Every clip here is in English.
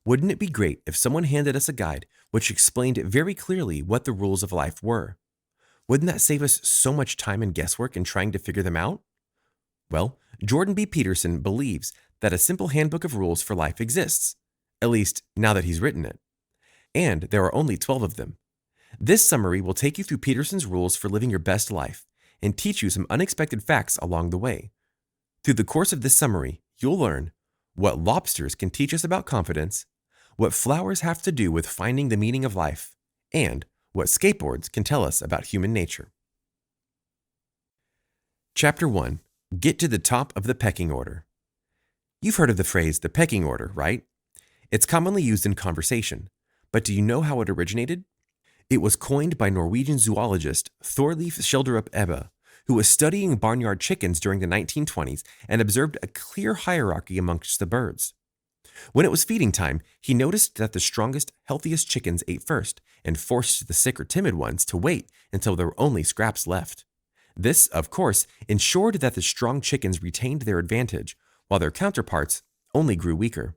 Wouldn't it be great if someone handed us a guide which explained very clearly what the rules of life were? Wouldn't that save us so much time and guesswork in trying to figure them out? Well, Jordan B. Peterson believes that a simple handbook of rules for life exists, at least now that he's written it. And there are only 12 of them. This summary will take you through Peterson's rules for living your best life and teach you some unexpected facts along the way. Through the course of this summary, you'll learn what lobsters can teach us about confidence, what flowers have to do with finding the meaning of life, and what skateboards can tell us about human nature. Chapter 1. Get to the top of the pecking order. You've heard of the phrase the pecking order, right? It's commonly used in conversation, but do you know how it originated? It was coined by Norwegian zoologist Thorleif Skjelderup Ebbe, who was studying barnyard chickens during the 1920s and observed a clear hierarchy amongst the birds. When it was feeding time, he noticed that the strongest, healthiest chickens ate first and forced the sick or timid ones to wait until there were only scraps left. This, of course, ensured that the strong chickens retained their advantage, while their counterparts only grew weaker.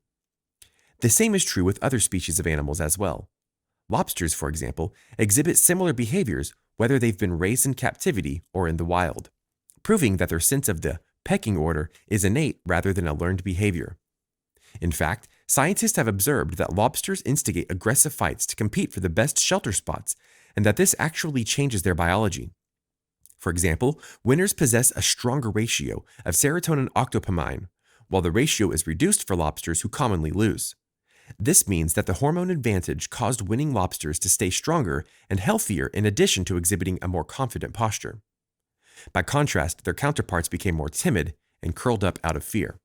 The same is true with other species of animals as well. Lobsters, for example, exhibit similar behaviors whether they've been raised in captivity or in the wild, proving that their sense of the pecking order is innate rather than a learned behavior. In fact, scientists have observed that lobsters instigate aggressive fights to compete for the best shelter spots, and that this actually changes their biology. For example, winners possess a stronger ratio of serotonin octopamine, while the ratio is reduced for lobsters who commonly lose. This means that the hormone advantage caused winning lobsters to stay stronger and healthier in addition to exhibiting a more confident posture. By contrast, their counterparts became more timid and curled up out of fear.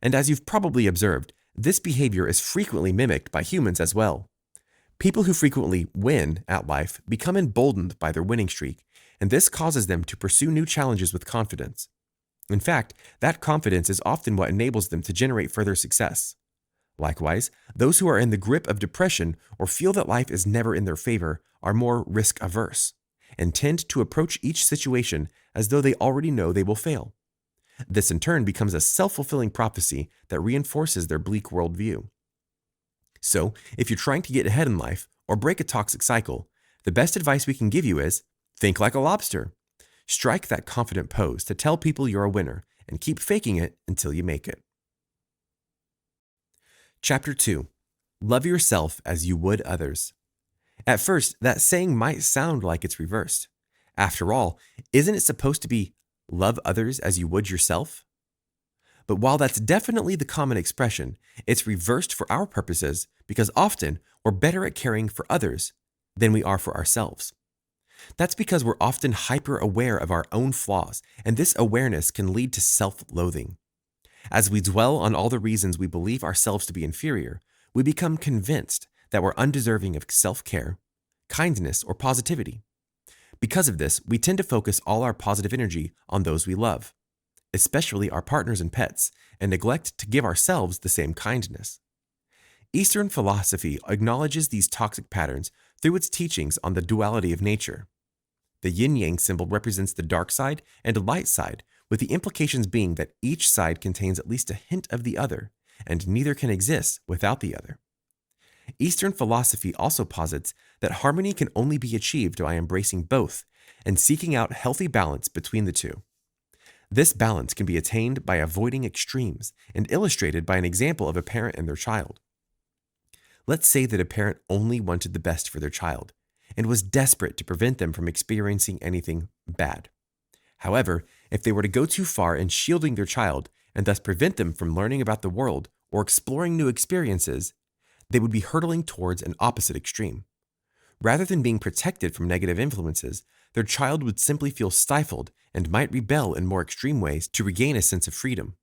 And as you've probably observed, this behavior is frequently mimicked by humans as well. People who frequently win at life become emboldened by their winning streak, and this causes them to pursue new challenges with confidence. In fact, that confidence is often what enables them to generate further success. Likewise, those who are in the grip of depression or feel that life is never in their favor are more risk-averse and tend to approach each situation as though they already know they will fail. This in turn becomes a self-fulfilling prophecy that reinforces their bleak worldview. So, if you're trying to get ahead in life or break a toxic cycle, the best advice we can give you is, think like a lobster. Strike that confident pose to tell people you're a winner and keep faking it until you make it. Chapter 2. Love yourself as you would others. At first, that saying might sound like it's reversed. After all, isn't it supposed to be love others as you would yourself? But while that's definitely the common expression, it's reversed for our purposes because often we're better at caring for others than we are for ourselves. That's because we're often hyper-aware of our own flaws, and this awareness can lead to self-loathing. As we dwell on all the reasons we believe ourselves to be inferior, we become convinced that we're undeserving of self-care, kindness, or positivity. Because of this, we tend to focus all our positive energy on those we love, especially our partners and pets, and neglect to give ourselves the same kindness. Eastern philosophy acknowledges these toxic patterns through its teachings on the duality of nature. The yin-yang symbol represents the dark side and light side, with the implications being that each side contains at least a hint of the other, and neither can exist without the other. Eastern philosophy also posits that harmony can only be achieved by embracing both and seeking out healthy balance between the two. This balance can be attained by avoiding extremes and illustrated by an example of a parent and their child. Let's say that a parent only wanted the best for their child and was desperate to prevent them from experiencing anything bad. However, if they were to go too far in shielding their child and thus prevent them from learning about the world or exploring new experiences, they would be hurtling towards an opposite extreme. Rather than being protected from negative influences, their child would simply feel stifled and might rebel in more extreme ways to regain a sense of freedom.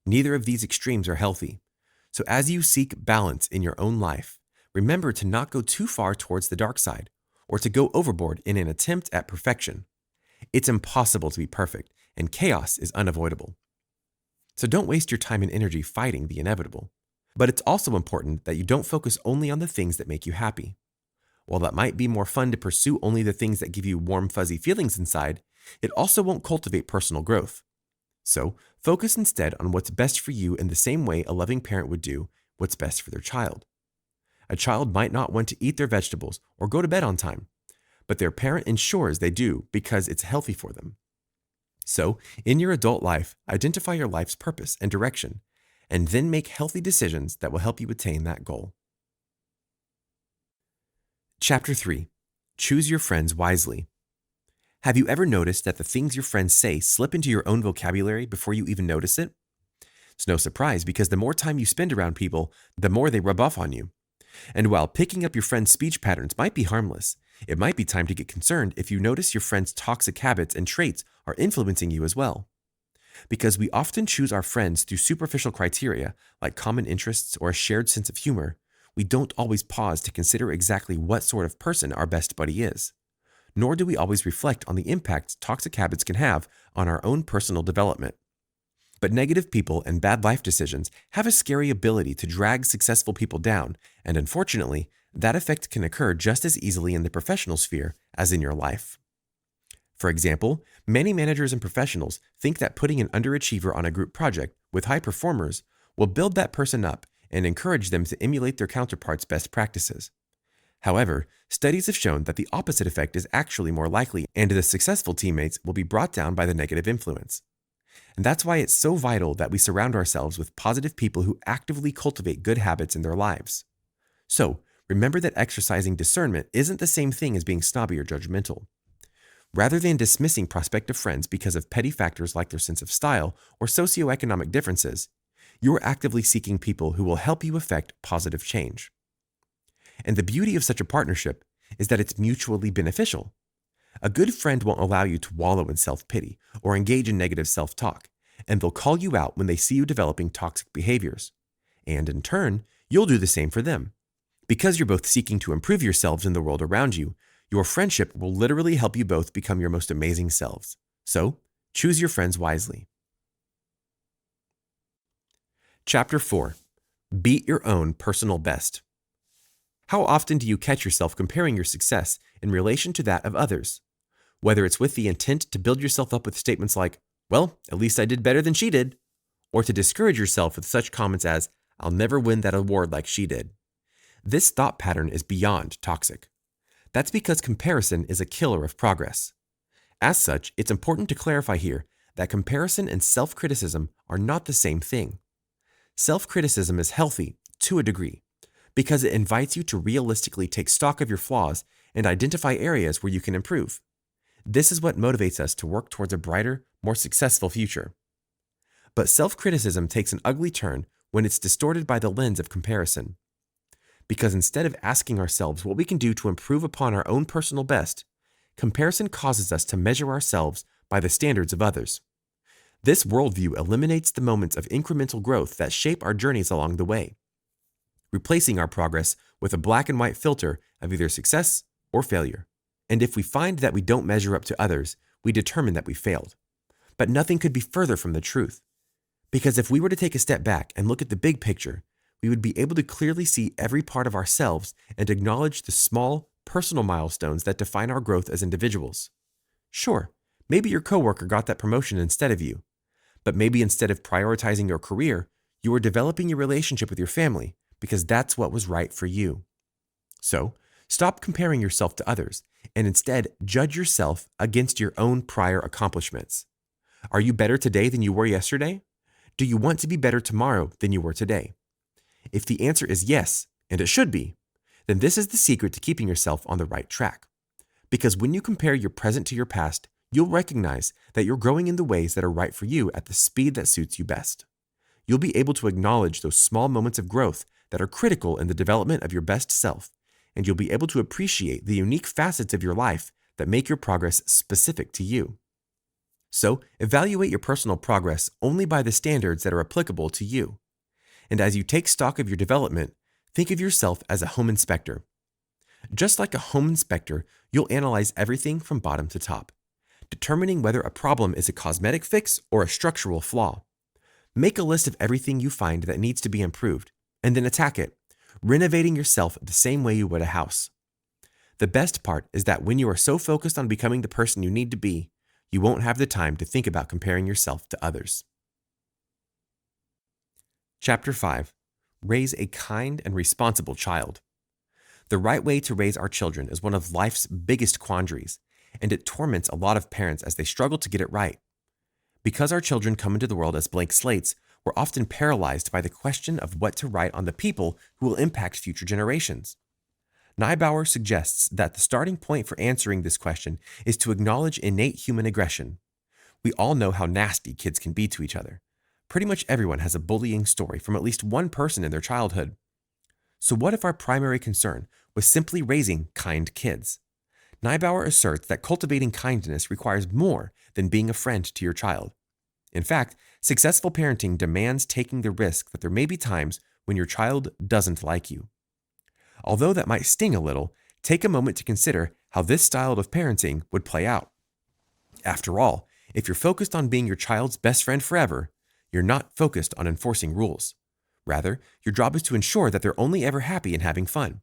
Neither of these extremes are healthy. So as you seek balance in your own life, remember to not go too far towards the dark side or to go overboard in an attempt at perfection. It's impossible to be perfect, and chaos is unavoidable. So don't waste your time and energy fighting the inevitable. But it's also important that you don't focus only on the things that make you happy. While that might be more fun to pursue only the things that give you warm, fuzzy feelings inside, it also won't cultivate personal growth. So focus instead on what's best for you in the same way a loving parent would do what's best for their child. A child might not want to eat their vegetables or go to bed on time, but their parent ensures they do because it's healthy for them. So, in your adult life, identify your life's purpose and direction, and then make healthy decisions that will help you attain that goal. Chapter 3. Choose your friends wisely. Have you ever noticed that the things your friends say slip into your own vocabulary before you even notice it? It's no surprise because the more time you spend around people, the more they rub off on you. And while picking up your friends' speech patterns might be harmless, it might be time to get concerned if you notice your friends' toxic habits and traits are influencing you as well. Because we often choose our friends through superficial criteria like common interests or a shared sense of humor, we don't always pause to consider exactly what sort of person our best buddy is. Nor do we always reflect on the impact toxic habits can have on our own personal development. But negative people and bad life decisions have a scary ability to drag successful people down, and unfortunately, that effect can occur just as easily in the professional sphere as in your life. For example, many managers and professionals think that putting an underachiever on a group project with high performers will build that person up and encourage them to emulate their counterparts' best practices. However, studies have shown that the opposite effect is actually more likely, and the successful teammates will be brought down by the negative influence. And that's why it's so vital that we surround ourselves with positive people who actively cultivate good habits in their lives. So, remember that exercising discernment isn't the same thing as being snobby or judgmental. Rather than dismissing prospective friends because of petty factors like their sense of style or socioeconomic differences, you're actively seeking people who will help you effect positive change. And the beauty of such a partnership is that it's mutually beneficial. A good friend won't allow you to wallow in self-pity or engage in negative self-talk, and they'll call you out when they see you developing toxic behaviors. And in turn, you'll do the same for them. Because you're both seeking to improve yourselves in the world around you, your friendship will literally help you both become your most amazing selves. So, choose your friends wisely. Chapter 4. Beat your own personal best. How often do you catch yourself comparing your success in relation to that of others? Whether it's with the intent to build yourself up with statements like, well, at least I did better than she did, or to discourage yourself with such comments as, I'll never win that award like she did. This thought pattern is beyond toxic. That's because comparison is a killer of progress. As such, it's important to clarify here that comparison and self-criticism are not the same thing. Self-criticism is healthy to a degree because it invites you to realistically take stock of your flaws and identify areas where you can improve. This is what motivates us to work towards a brighter, more successful future. But self-criticism takes an ugly turn when it's distorted by the lens of comparison. Because instead of asking ourselves what we can do to improve upon our own personal best, comparison causes us to measure ourselves by the standards of others. This worldview eliminates the moments of incremental growth that shape our journeys along the way, replacing our progress with a black and white filter of either success or failure. And if we find that we don't measure up to others, we determine that we failed. But nothing could be further from the truth. Because if we were to take a step back and look at the big picture, we would be able to clearly see every part of ourselves and acknowledge the small, personal milestones that define our growth as individuals. Sure, maybe your coworker got that promotion instead of you, but maybe instead of prioritizing your career, you were developing your relationship with your family because that's what was right for you. So, stop comparing yourself to others and instead judge yourself against your own prior accomplishments. Are you better today than you were yesterday? Do you want to be better tomorrow than you were today? If the answer is yes, and it should be, then this is the secret to keeping yourself on the right track. Because when you compare your present to your past, you'll recognize that you're growing in the ways that are right for you at the speed that suits you best. You'll be able to acknowledge those small moments of growth that are critical in the development of your best self, and you'll be able to appreciate the unique facets of your life that make your progress specific to you. So, evaluate your personal progress only by the standards that are applicable to you. And as you take stock of your development, think of yourself as a home inspector. Just like a home inspector, you'll analyze everything from bottom to top, determining whether a problem is a cosmetic fix or a structural flaw. Make a list of everything you find that needs to be improved, and then attack it, renovating yourself the same way you would a house. The best part is that when you are so focused on becoming the person you need to be, you won't have the time to think about comparing yourself to others. Chapter 5. raise a kind and responsible child. The right way to raise our children is one of life's biggest quandaries, and it torments a lot of parents as they struggle to get it right. Because our children come into the world as blank slates, we're often paralyzed by the question of what to write on the people who will impact future generations. Neubauer suggests that the starting point for answering this question is to acknowledge innate human aggression. We all know how nasty kids can be to each other. Pretty much everyone has a bullying story from at least one person in their childhood. So what if our primary concern was simply raising kind kids? Neubauer asserts that cultivating kindness requires more than being a friend to your child. In fact, successful parenting demands taking the risk that there may be times when your child doesn't like you. Although that might sting a little, take a moment to consider how this style of parenting would play out. After all, if you're focused on being your child's best friend forever, you're not focused on enforcing rules. Rather, your job is to ensure that they're only ever happy and having fun.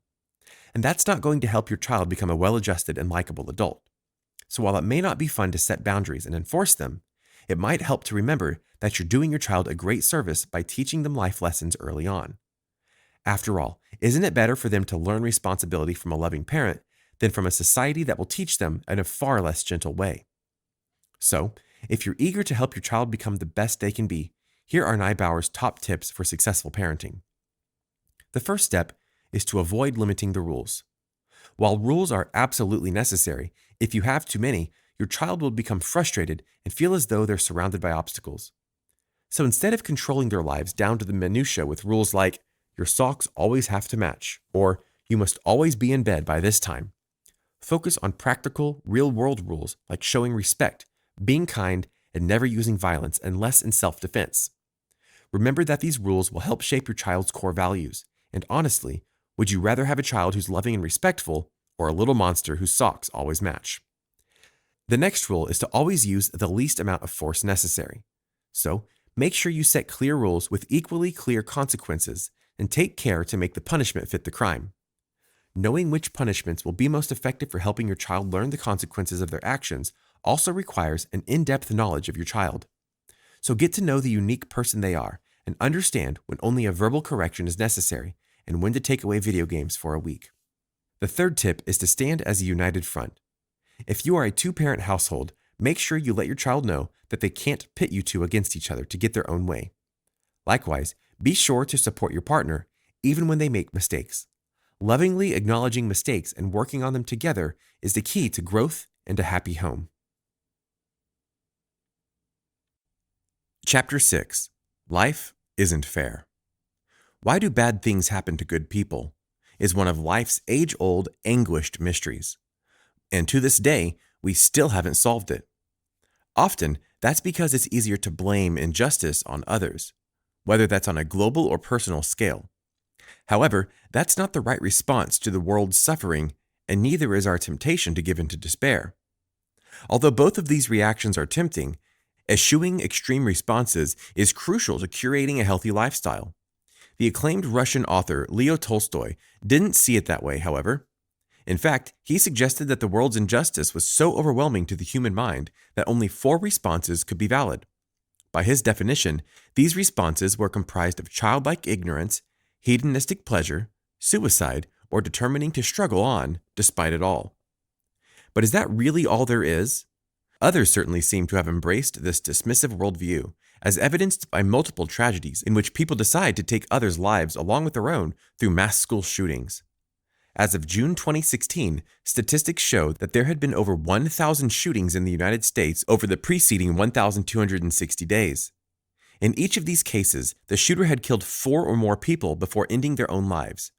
And that's not going to help your child become a well-adjusted and likable adult. So while it may not be fun to set boundaries and enforce them, it might help to remember that you're doing your child a great service by teaching them life lessons early on. After all, isn't it better for them to learn responsibility from a loving parent than from a society that will teach them in a far less gentle way? So, if you're eager to help your child become the best they can be, here are Neubauer's top tips for successful parenting. The first step is to avoid limiting the rules. While rules are absolutely necessary, if you have too many, your child will become frustrated and feel as though they're surrounded by obstacles. So instead of controlling their lives down to the minutiae with rules like, your socks always have to match, or you must always be in bed by this time, focus on practical, real-world rules like showing respect, being kind, and never using violence unless in self-defense. Remember that these rules will help shape your child's core values, and honestly, would you rather have a child who's loving and respectful, or a little monster whose socks always match? The next rule is to always use the least amount of force necessary. So, make sure you set clear rules with equally clear consequences, and take care to make the punishment fit the crime. Knowing which punishments will be most effective for helping your child learn the consequences of their actions also requires an in-depth knowledge of your child. So get to know the unique person they are and understand when only a verbal correction is necessary and when to take away video games for a week. The third tip is to stand as a united front. If you are a two-parent household, make sure you let your child know that they can't pit you two against each other to get their own way. Likewise, be sure to support your partner, even when they make mistakes. Lovingly acknowledging mistakes and working on them together is the key to growth and a happy home. Chapter 6. Life Isn't Fair. Why do bad things happen to good people? Is one of life's age-old, anguished mysteries. And to this day, we still haven't solved it. Often, that's because it's easier to blame injustice on others, whether that's on a global or personal scale. However, that's not the right response to the world's suffering, and neither is our temptation to give in to despair. Although both of these reactions are tempting, eschewing extreme responses is crucial to curating a healthy lifestyle. The acclaimed Russian author Leo Tolstoy didn't see it that way, however. In fact, he suggested that the world's injustice was so overwhelming to the human mind that only 4 responses could be valid. By his definition, these responses were comprised of childlike ignorance, hedonistic pleasure, suicide, or determining to struggle on despite it all. But is that really all there is? Others certainly seem to have embraced this dismissive worldview, as evidenced by multiple tragedies in which people decide to take others' lives along with their own through mass school shootings. As of June 2016, statistics showed that there had been over 1,000 shootings in the United States over the preceding 1,260 days. In each of these cases, the shooter had killed 4 or more people before ending their own lives.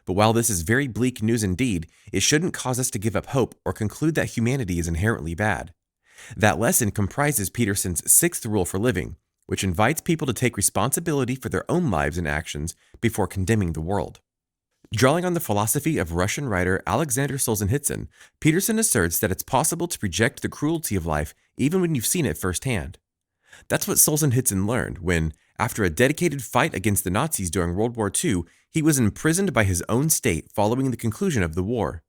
But while this is very bleak news indeed, it shouldn't cause us to give up hope or conclude that humanity is inherently bad. That lesson comprises Peterson's 6th rule for living, which invites people to take responsibility for their own lives and actions before condemning the world. Drawing on the philosophy of Russian writer Alexander Solzhenitsyn, Peterson asserts that it's possible to reject the cruelty of life even when you've seen it firsthand. That's what Solzhenitsyn learned when, after a dedicated fight against the Nazis during World War II, he was imprisoned by his own state following the conclusion of the war.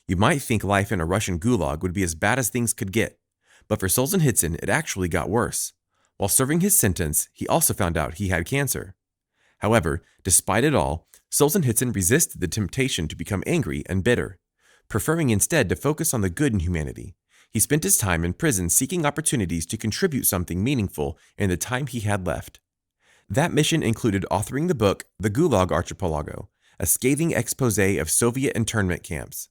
You might think life in a Russian gulag would be as bad as things could get, but for Solzhenitsyn, it actually got worse. While serving his sentence, he also found out he had cancer. However, despite it all, Solzhenitsyn resisted the temptation to become angry and bitter, preferring instead to focus on the good in humanity. He spent his time in prison seeking opportunities to contribute something meaningful in the time he had left. That mission included authoring the book The Gulag Archipelago, a scathing exposé of Soviet internment camps.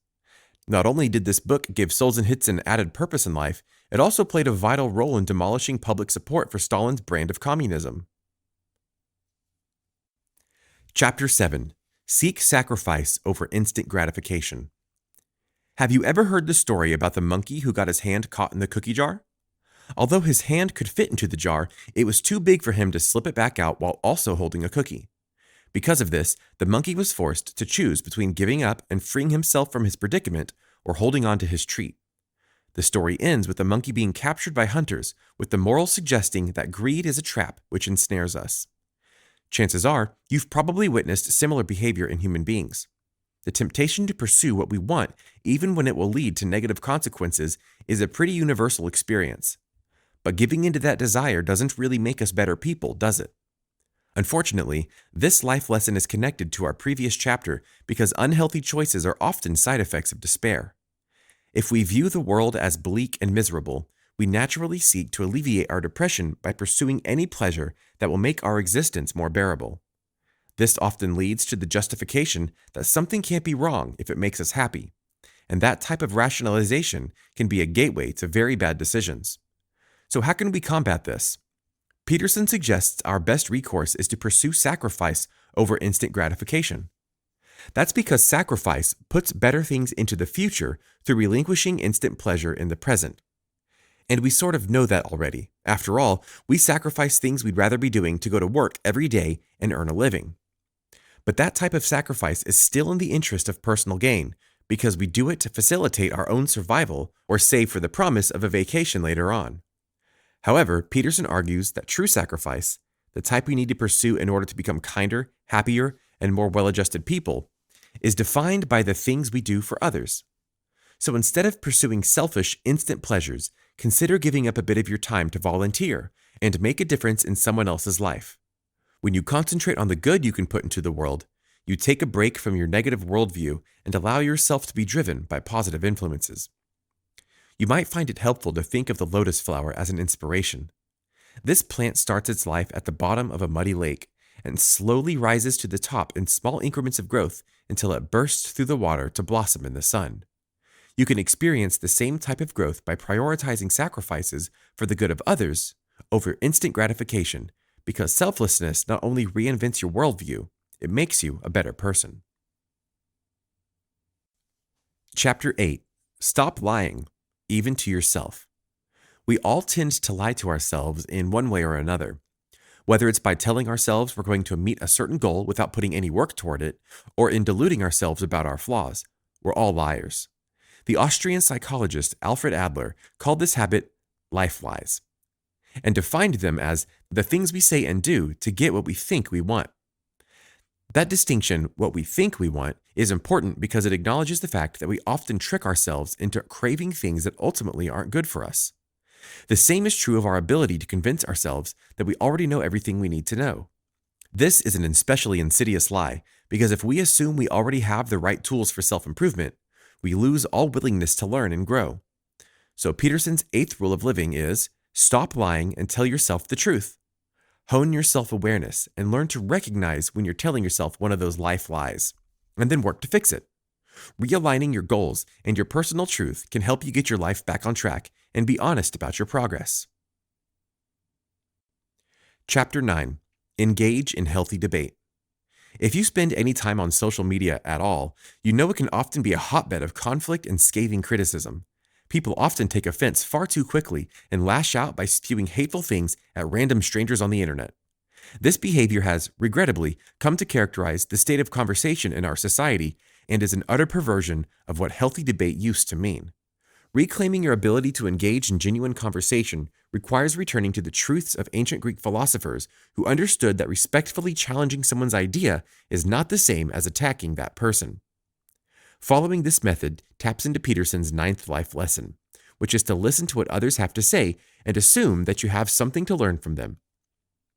Not only did this book give Solzhenitsyn added purpose in life, it also played a vital role in demolishing public support for Stalin's brand of communism. Chapter 7. Seek Sacrifice Over Instant Gratification. Have you ever heard the story about the monkey who got his hand caught in the cookie jar? Although his hand could fit into the jar, it was too big for him to slip it back out while also holding a cookie. Because of this, the monkey was forced to choose between giving up and freeing himself from his predicament or holding on to his treat. The story ends with the monkey being captured by hunters, with the moral suggesting that greed is a trap which ensnares us. Chances are, you've probably witnessed similar behavior in human beings. The temptation to pursue what we want, even when it will lead to negative consequences, is a pretty universal experience. But giving into that desire doesn't really make us better people, does it? Unfortunately, this life lesson is connected to our previous chapter because unhealthy choices are often side effects of despair. If we view the world as bleak and miserable, we naturally seek to alleviate our depression by pursuing any pleasure that will make our existence more bearable. This often leads to the justification that something can't be wrong if it makes us happy, and that type of rationalization can be a gateway to very bad decisions. So how can we combat this? Peterson suggests our best recourse is to pursue sacrifice over instant gratification. That's because sacrifice puts better things into the future through relinquishing instant pleasure in the present. And we sort of know that already. After all, we sacrifice things we'd rather be doing to go to work every day and earn a living. But that type of sacrifice is still in the interest of personal gain because we do it to facilitate our own survival or save for the promise of a vacation later on. However, Peterson argues that true sacrifice, the type we need to pursue in order to become kinder, happier, and more well-adjusted people, is defined by the things we do for others. So instead of pursuing selfish, instant pleasures, consider giving up a bit of your time to volunteer and make a difference in someone else's life. When you concentrate on the good you can put into the world, you take a break from your negative worldview and allow yourself to be driven by positive influences. You might find it helpful to think of the lotus flower as an inspiration. This plant starts its life at the bottom of a muddy lake and slowly rises to the top in small increments of growth until it bursts through the water to blossom in the sun. You can experience the same type of growth by prioritizing sacrifices for the good of others over instant gratification, because selflessness not only reinvents your worldview, it makes you a better person. Chapter 8. Stop lying, even to yourself. We all tend to lie to ourselves in one way or another. Whether it's by telling ourselves we're going to meet a certain goal without putting any work toward it, or in deluding ourselves about our flaws, we're all liars. The Austrian psychologist Alfred Adler called this habit life lies, and defined them as the things we say and do to get what we think we want. That distinction, what we think we want, is important because it acknowledges the fact that we often trick ourselves into craving things that ultimately aren't good for us. The same is true of our ability to convince ourselves that we already know everything we need to know. This is an especially insidious lie because if we assume we already have the right tools for self-improvement, we lose all willingness to learn and grow. So Peterson's 8th rule of living is stop lying and tell yourself the truth. Hone your self-awareness and learn to recognize when you're telling yourself one of those life lies, and then work to fix it. Realigning your goals and your personal truth can help you get your life back on track and be honest about your progress. Chapter 9. Engage in healthy debate. If you spend any time on social media at all, you know it can often be a hotbed of conflict and scathing criticism. People often take offense far too quickly and lash out by spewing hateful things at random strangers on the internet. This behavior has, regrettably, come to characterize the state of conversation in our society and is an utter perversion of what healthy debate used to mean. Reclaiming your ability to engage in genuine conversation requires returning to the truths of ancient Greek philosophers who understood that respectfully challenging someone's idea is not the same as attacking that person. Following this method taps into Peterson's 9th life lesson, which is to listen to what others have to say and assume that you have something to learn from them.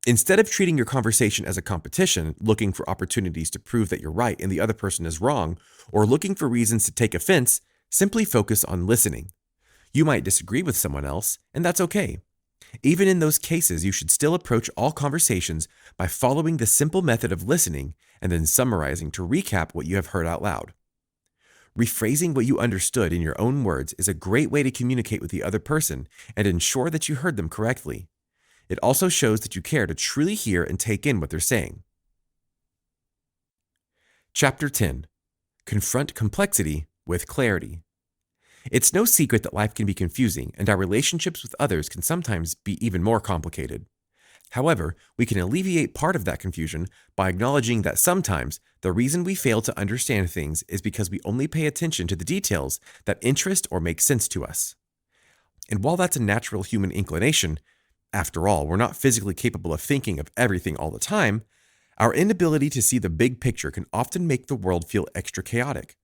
Instead of treating your conversation as a competition, looking for opportunities to prove that you're right and the other person is wrong, or looking for reasons to take offense, simply focus on listening. You might disagree with someone else, and that's okay. Even in those cases, you should still approach all conversations by following the simple method of listening and then summarizing to recap what you have heard out loud. Rephrasing what you understood in your own words is a great way to communicate with the other person and ensure that you heard them correctly. It also shows that you care to truly hear and take in what they're saying. Chapter 10. Confront complexity with clarity. It's no secret that life can be confusing and our relationships with others can sometimes be even more complicated. However, we can alleviate part of that confusion by acknowledging that sometimes the reason we fail to understand things is because we only pay attention to the details that interest or make sense to us. And while that's a natural human inclination, after all, we're not physically capable of thinking of everything all the time, our inability to see the big picture can often make the world feel extra chaotic.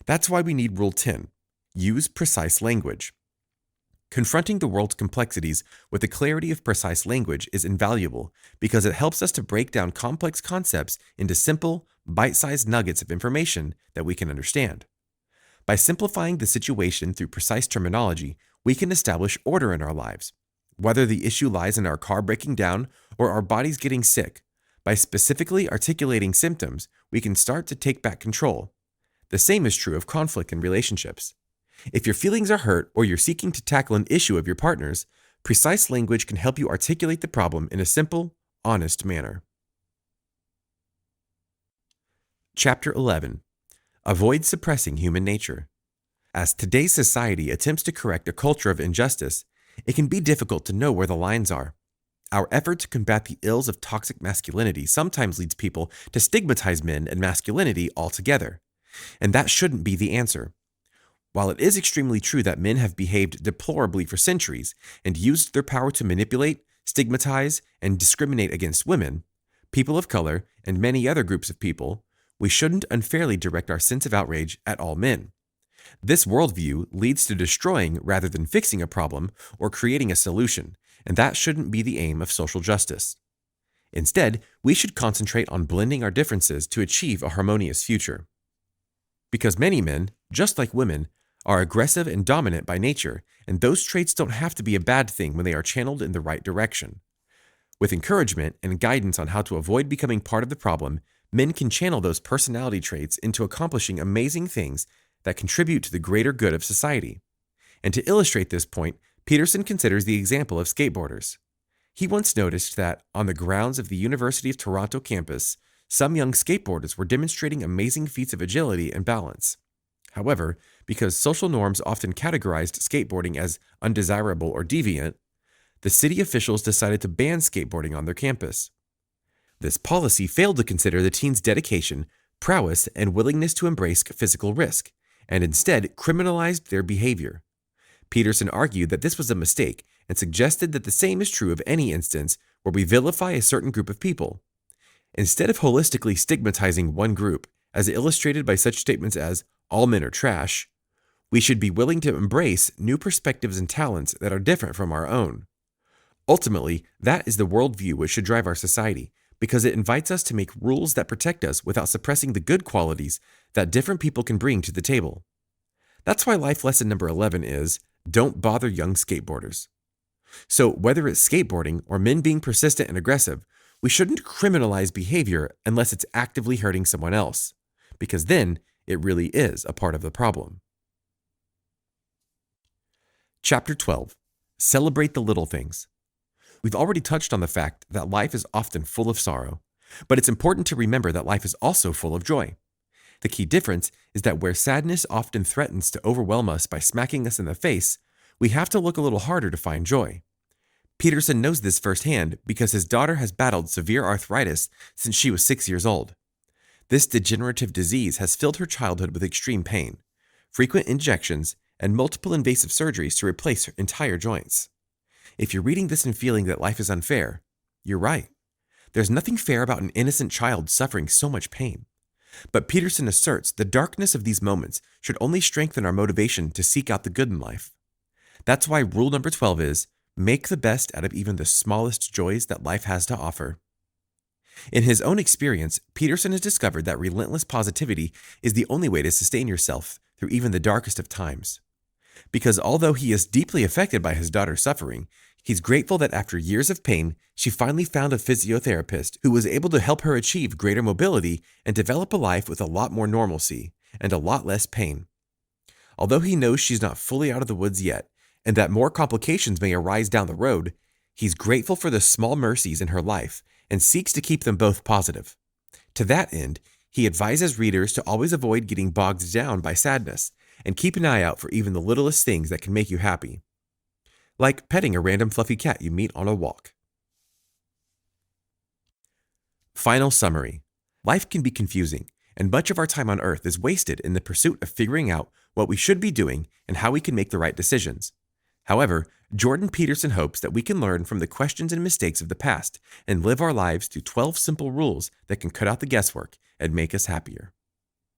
That's why we need Rule 10. Use precise language. Confronting the world's complexities with the clarity of precise language is invaluable because it helps us to break down complex concepts into simple, bite-sized nuggets of information that we can understand. By simplifying the situation through precise terminology, we can establish order in our lives. Whether the issue lies in our car breaking down or our bodies getting sick, by specifically articulating symptoms, we can start to take back control. The same is true of conflict in relationships. If your feelings are hurt or you're seeking to tackle an issue of your partner's, precise language can help you articulate the problem in a simple, honest manner. Chapter 11. Avoid suppressing human nature. As today's society attempts to correct a culture of injustice, it can be difficult to know where the lines are. Our effort to combat the ills of toxic masculinity sometimes leads people to stigmatize men and masculinity altogether. And that shouldn't be the answer. While it is extremely true that men have behaved deplorably for centuries and used their power to manipulate, stigmatize, and discriminate against women, people of color, and many other groups of people, we shouldn't unfairly direct our sense of outrage at all men. This worldview leads to destroying rather than fixing a problem or creating a solution, and that shouldn't be the aim of social justice. Instead, we should concentrate on blending our differences to achieve a harmonious future. Because many men, just like women, are aggressive and dominant by nature, and those traits don't have to be a bad thing when they are channeled in the right direction. With encouragement and guidance on how to avoid becoming part of the problem, men can channel those personality traits into accomplishing amazing things that contribute to the greater good of society. And to illustrate this point, Peterson considers the example of skateboarders. He once noticed that, on the grounds of the University of Toronto campus, some young skateboarders were demonstrating amazing feats of agility and balance. However, because social norms often categorized skateboarding as undesirable or deviant, the city officials decided to ban skateboarding on their campus. This policy failed to consider the teens' dedication, prowess, and willingness to embrace physical risk, and instead criminalized their behavior. Peterson argued that this was a mistake and suggested that the same is true of any instance where we vilify a certain group of people. Instead of holistically stigmatizing one group, as illustrated by such statements as, "all men are trash," we should be willing to embrace new perspectives and talents that are different from our own. Ultimately, that is the worldview which should drive our society, because it invites us to make rules that protect us without suppressing the good qualities that different people can bring to the table. That's why life lesson number 11 is, don't bother young skateboarders. So whether it's skateboarding or men being persistent and aggressive, we shouldn't criminalize behavior unless it's actively hurting someone else, because then it really is a part of the problem. Chapter 12. Celebrate the little things. We've already touched on the fact that life is often full of sorrow, but it's important to remember that life is also full of joy. The key difference is that where sadness often threatens to overwhelm us by smacking us in the face, we have to look a little harder to find joy. Peterson knows this firsthand because his daughter has battled severe arthritis since she was 6 years old. This degenerative disease has filled her childhood with extreme pain, frequent injections, and multiple invasive surgeries to replace her entire joints. If you're reading this and feeling that life is unfair, you're right. There's nothing fair about an innocent child suffering so much pain. But Peterson asserts the darkness of these moments should only strengthen our motivation to seek out the good in life. That's why rule number 12 is, Make the best out of even the smallest joys that life has to offer. In his own experience, Peterson has discovered that relentless positivity is the only way to sustain yourself through even the darkest of times. Because although he is deeply affected by his daughter's suffering, he's grateful that after years of pain, she finally found a physiotherapist who was able to help her achieve greater mobility and develop a life with a lot more normalcy and a lot less pain. Although he knows she's not fully out of the woods yet, and that more complications may arise down the road, he's grateful for the small mercies in her life and seeks to keep them both positive. To that end, he advises readers to always avoid getting bogged down by sadness and keep an eye out for even the littlest things that can make you happy, like petting a random fluffy cat you meet on a walk. Final summary. Life can be confusing, and much of our time on Earth is wasted in the pursuit of figuring out what we should be doing and how we can make the right decisions. However, Jordan Peterson hopes that we can learn from the questions and mistakes of the past and live our lives through 12 simple rules that can cut out the guesswork and make us happier.